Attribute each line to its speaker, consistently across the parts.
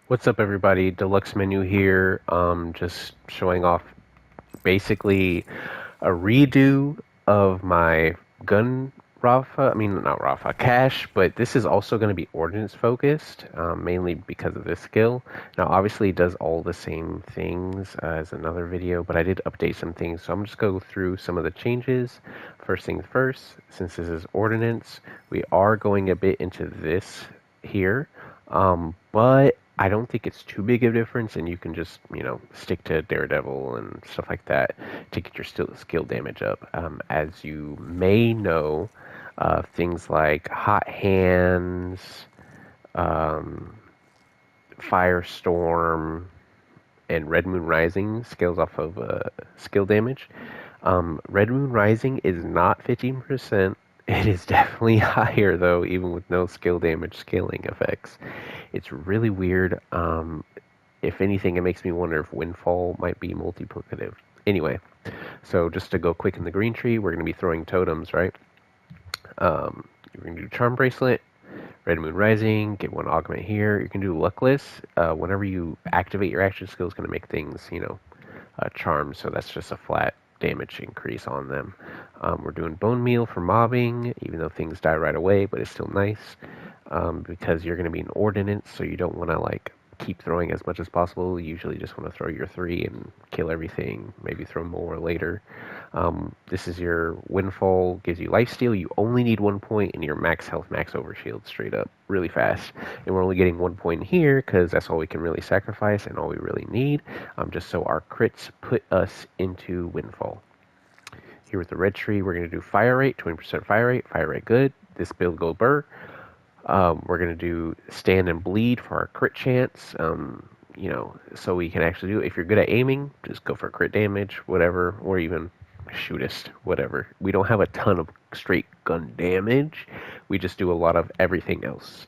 Speaker 1: What's up, everybody? Deluxe menu here. Just showing off basically a redo of my gun Rafa. I mean, not Rafa, cache, but this is also going to be ordnance focused, mainly because of this skill. Now, obviously, it does all the same things as another video, but I did update some things, so I'm just going to go through some of the changes. First things first, since this is ordnance, we are going a bit into this here. But I don't think it's too big of a difference, and you can just, stick to Daredevil and stuff like that to get your skill damage up. As you may know, things like Hot Hands, um, Firestorm, and Red Moon Rising scales off of skill damage. Red Moon Rising is not 15%. It is definitely higher though, even with no skill damage scaling effects. It's really weird. If anything, it makes me wonder if Windfall might be multiplicative. Anyway, so just to go quick in the green tree, we're going to be throwing totems, right? You're going to do Charm Bracelet, Red Moon Rising, get one augment here. You can do Luckless. Whenever you activate your action skill, it's going to make things, charmed, so that's just a flat damage increase on them. We're doing Bone Meal for mobbing, even though things die right away, but it's still nice because you're going to be an ordnance, so you don't want to like keep throwing as much as possible. You usually just want to throw your 3 and kill everything, maybe throw more later. This is your Windfall, gives you lifesteal. You only need 1 point, and your max health, max overshield straight up, really fast. And we're only getting 1 point here because that's all we can really sacrifice and all we really need, just so our crits put us into Windfall. Here with the red tree, we're going to do fire rate, 20% fire rate good. This build go burr. We're going to do stand and bleed for our crit chance. So we can actually do, if you're good at aiming, just go for crit damage, whatever, or even shootist, whatever. We don't have a ton of straight gun damage. We just do a lot of everything else.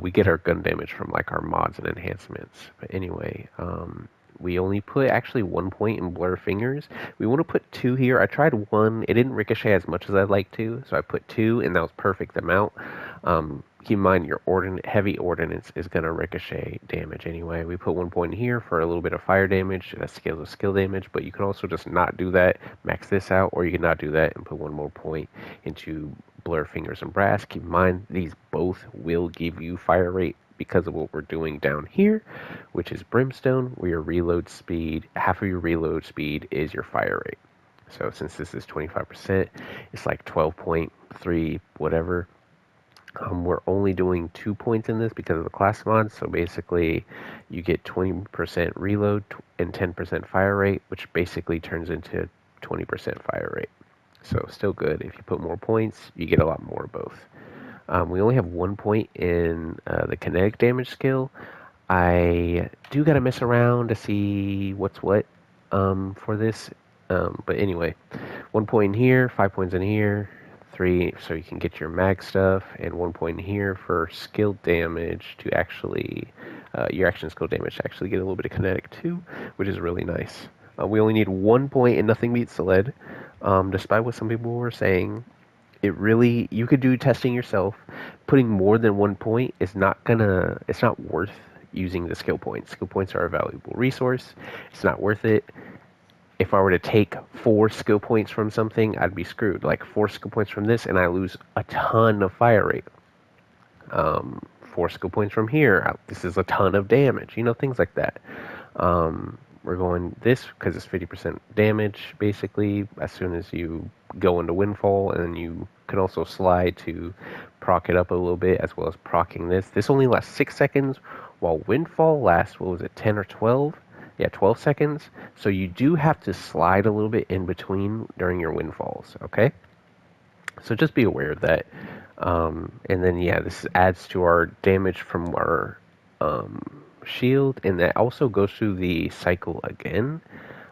Speaker 1: We get our gun damage from like our mods and enhancements. But anyway, we only put actually 1 point in blur fingers. We want to put 2 here. I tried 1. It didn't ricochet as much as I'd like to, so I put 2, and that was perfect amount. Keep in mind your heavy ordnance is going to ricochet damage anyway. We put 1 point here for a little bit of fire damage. That scales with skill damage, but you can also just not do that, max this out, or you can not do that and put 1 more point into blur fingers and brass. Keep in mind these both will give you fire rate because of what we're doing down here, which is brimstone, where your reload speed, half of your reload speed is your fire rate. So since this is 25%, it's like 12.3 whatever. We're only doing 2 points in this because of the class mod, so basically you get 20% reload and 10% fire rate, which basically turns into 20% fire rate. So still good. If you put more points, you get a lot more of both. We only have 1 point in the kinetic damage skill. I do gotta mess around to see what's what for this. But anyway, 1 point in here, 5 points in here, 3 so you can get your mag stuff, and 1 point in here for skill damage to actually, your action skill damage to actually get a little bit of kinetic too, which is really nice. We only need 1 point and nothing beats the lead, despite what some people were saying. It really, you could do testing yourself. Putting more than 1 point is it's not worth using the skill points. Skill points are a valuable resource. It's not worth it. If I were to take 4 skill points from something, I'd be screwed. Like 4 skill points from this, and I lose a ton of fire rate. 4 skill points from here, this is a ton of damage. Things like that. We're going this because it's 50% damage, basically, as soon as you go into Windfall, and you can also slide to proc it up a little bit, as well as procking this. This only lasts 6 seconds, while Windfall lasts, what was it, 10 or 12? Yeah, 12 seconds. So you do have to slide a little bit in between during your Windfalls, okay? So just be aware of that. And then, yeah, this adds to our damage from our shield, and that also goes through the cycle again,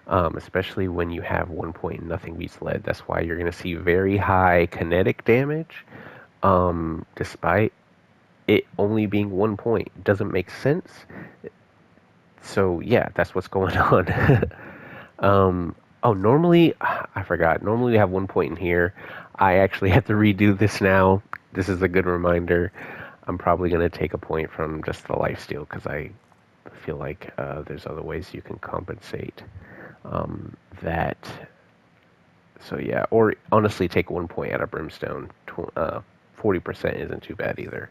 Speaker 1: especially when you have 1 point and nothing beats lead. That's why you're going to see very high kinetic damage, despite it only being 1 point. It doesn't make sense. So yeah, that's what's going on. Normally, I forgot. Normally we have 1 point in here. I actually have to redo this now. This is a good reminder. I'm probably going to take a point from just the lifesteal because I feel like there's other ways you can compensate that. So yeah, or honestly take 1 point out of brimstone. 40% isn't too bad either.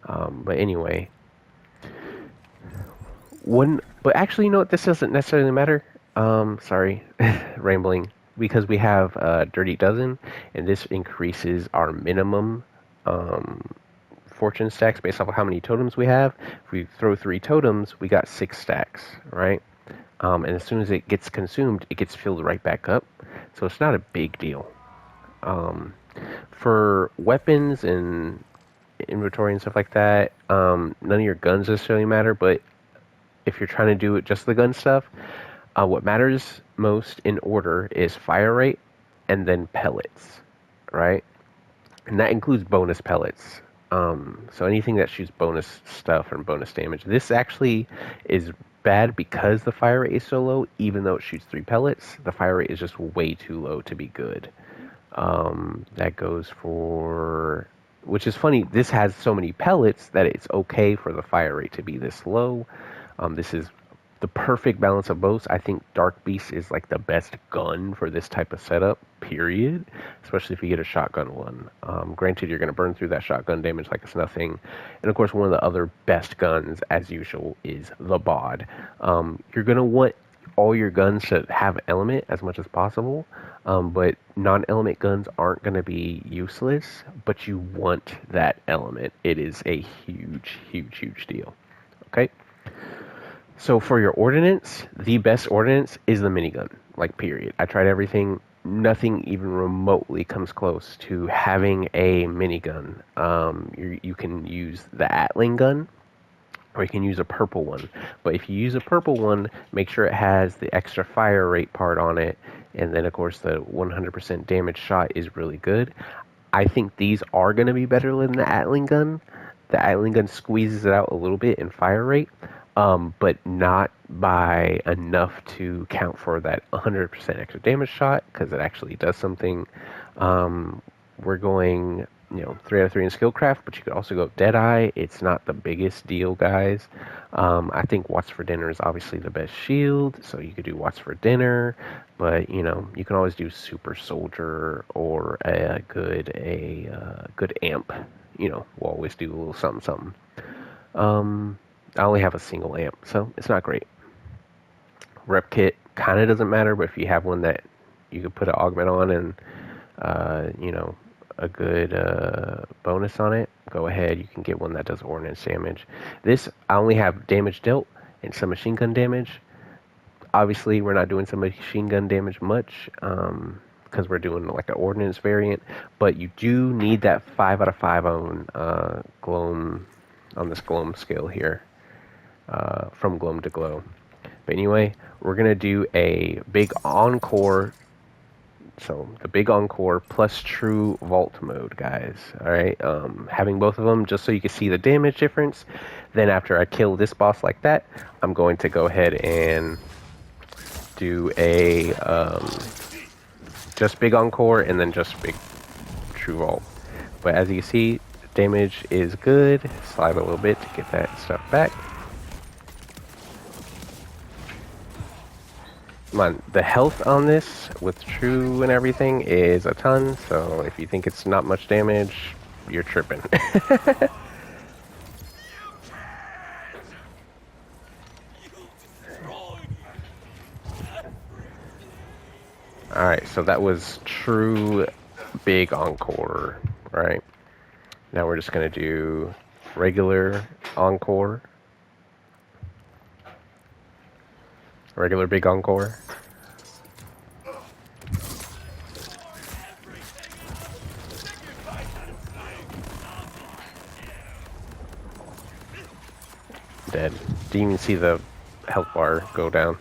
Speaker 1: But anyway, but actually, you know what? This doesn't necessarily matter. Sorry, rambling. Because we have Dirty Dozen, and this increases our minimum fortune stacks based off of how many totems we have. If we throw 3 totems, we got 6 stacks, right? And as soon as it gets consumed, it gets filled right back up. So it's not a big deal. For weapons and inventory and stuff like that, none of your guns necessarily matter, but if you're trying to do it just the gun stuff, what matters most in order is fire rate and then pellets, right? And that includes bonus pellets. So anything that shoots bonus stuff and bonus damage. This actually is bad because the fire rate is so low. Even though it shoots 3 pellets, the fire rate is just way too low to be good. That goes for, which is funny. This has so many pellets that it's okay for the fire rate to be this low. This is the perfect balance of both. I think Dark Beast is like the best gun for this type of setup, period. Especially if you get a shotgun one. Granted, you're going to burn through that shotgun damage like it's nothing. And of course, one of the other best guns, as usual, is the BOD. You're going to want all your guns to have element as much as possible. But non-element guns aren't going to be useless, but you want that element. It is a huge, huge, huge deal. Okay? So for your ordnance, the best ordnance is the minigun, like period. I tried everything. Nothing even remotely comes close to having a minigun. You can use the Atling gun, or you can use a purple one. But if you use a purple one, make sure it has the extra fire rate part on it. And then, of course, the 100% damage shot is really good. I think these are going to be better than the Atling gun. The Atling gun squeezes it out a little bit in fire rate, but not by enough to count for that 100% extra damage shot, because it actually does something. We're going, 3 out of 3 in Skillcraft, but you could also go Deadeye. It's not the biggest deal, guys. I think Watts for Dinner is obviously the best shield, so you could do Watts for Dinner, but, you can always do Super Soldier or a good amp. We'll always do a little something, something. I only have a single amp, so it's not great. Rep kit kind of doesn't matter, but if you have one that you could put an augment on and, a good bonus on it, go ahead. You can get one that does ordnance damage. This, I only have damage dealt and some machine gun damage. Obviously, we're not doing some machine gun damage much because we're doing like an ordnance variant, but you do need that 5 out of 5 on Gloam, on this Gloam skill here, from Gloam to Glow. But anyway, we're going to do a big encore. So the big encore plus true vault mode, guys. Alright, having both of them just so you can see the damage difference. Then after I kill this boss like that, I'm going to go ahead and do a just big encore and then just big true vault. But as you can see, damage is good. Slide a little bit to get that stuff back. Come on, the health on this with true and everything is a ton, so if you think it's not much damage, you're tripping. Alright, so that was true big encore, right? Now we're just going to do regular encore. Regular big encore. Dead. Didn't even see the health bar go down.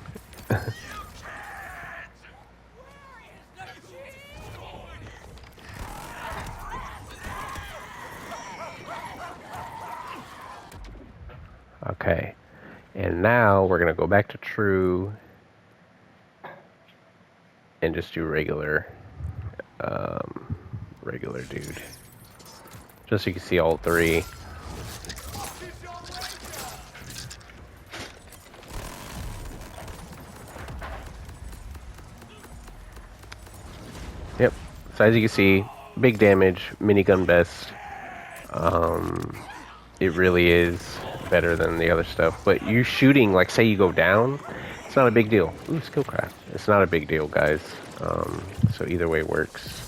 Speaker 1: Okay. And now we're going to go back to true and just do regular regular dude. Just so you can see all 3. Yep. So as you can see, big damage, minigun best. It really is better than the other stuff. But you shooting, like say you go down, it's not a big deal. Ooh, skill craft. It's not a big deal, guys. So either way works.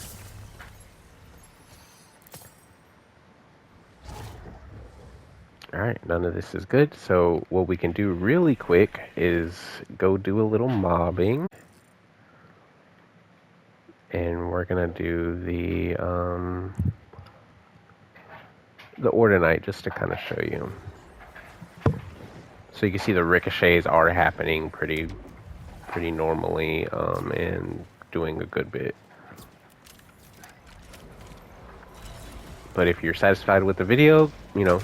Speaker 1: Alright, none of this is good. So what we can do really quick is go do a little mobbing. And we're gonna do the Ordnance just to kind of show you. So you can see the ricochets are happening pretty normally and doing a good bit. But if you're satisfied with the video, you know,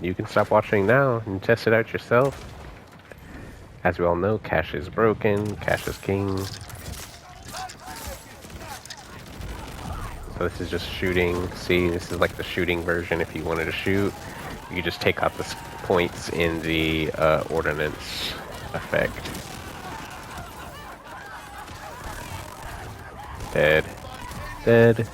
Speaker 1: you can stop watching now and test it out yourself. As we all know, cache is broken, cache is king. So this is just shooting. See, this is like the shooting version. If you wanted to shoot, you just take out the points in the Ordnance effect. Dead. Dead.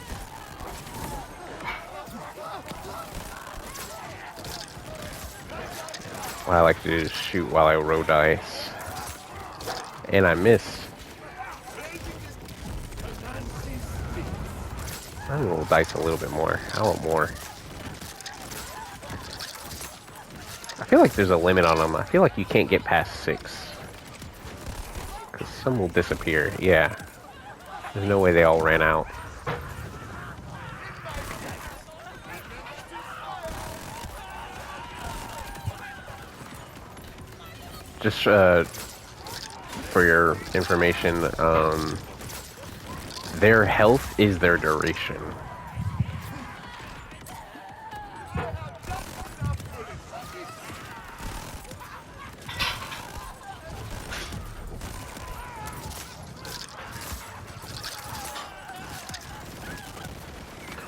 Speaker 1: What I like to do is shoot while I roll dice. And I miss. I'm gonna roll dice a little bit more. I want more. I feel like there's a limit on them. I feel like you can't get past 6. Because some will disappear. Yeah. There's no way they all ran out. Just for your information, their health is their duration.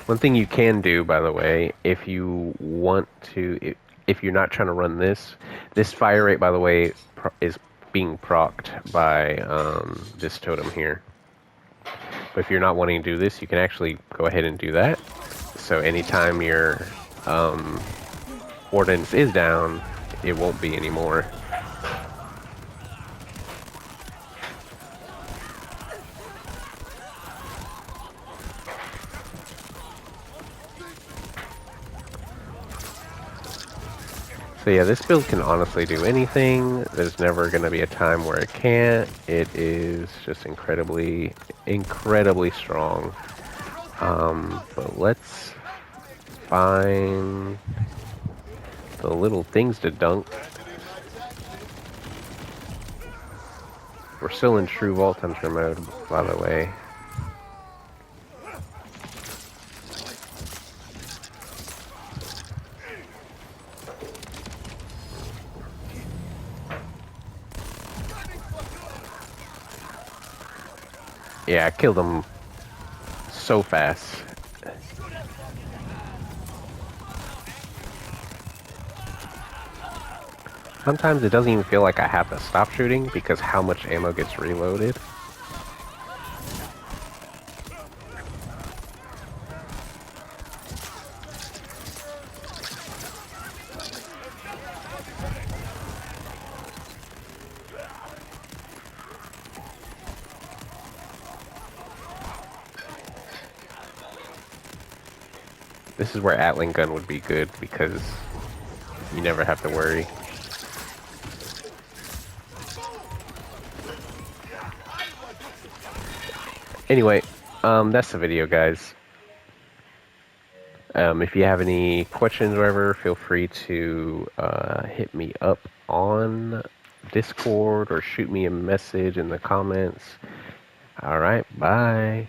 Speaker 1: One thing you can do, by the way, if you want to, if you're not trying to run this fire rate, by the way, is being procced by this totem here. But if you're not wanting to do this, you can actually go ahead and do that. So anytime your Ordnance is down, it won't be anymore. So yeah, this build can honestly do anything. There's never going to be a time where it can't. It is just incredibly strong. But let's find the little things to dunk. We're still in true Vault Hunter mode, by the way. Yeah, I killed him so fast. Sometimes it doesn't even feel like I have to stop shooting because how much ammo gets reloaded. This is where Atling gun would be good because you never have to worry. Anyway, that's the video, guys. If you have any questions or whatever, feel free to hit me up on Discord or shoot me a message in the comments. Alright, bye.